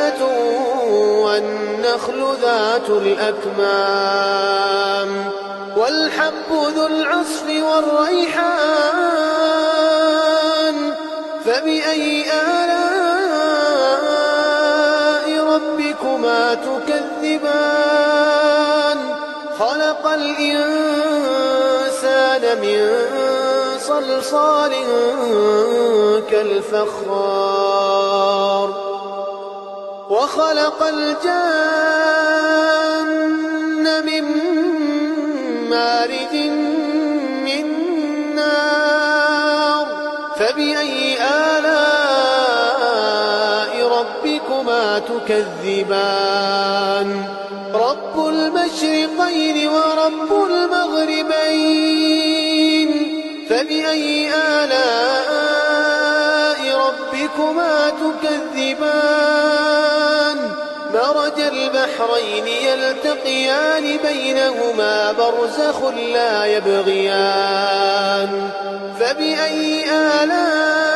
دائمة والنخل ذات الأكمام والحب ذو العصف والريحان فبأي آلاء ربكما تكذبان خلق الإنسان من صلصال كالفخار وخلق الجان من مارج من نار فبأي آلاء ربكما تكذبان رب المشرقين ورب المغربين فبأي آلاء ربكما تكذبان مرج البحرين يلتقيان بينهما برزخ لا يبغيان فبأي آلاء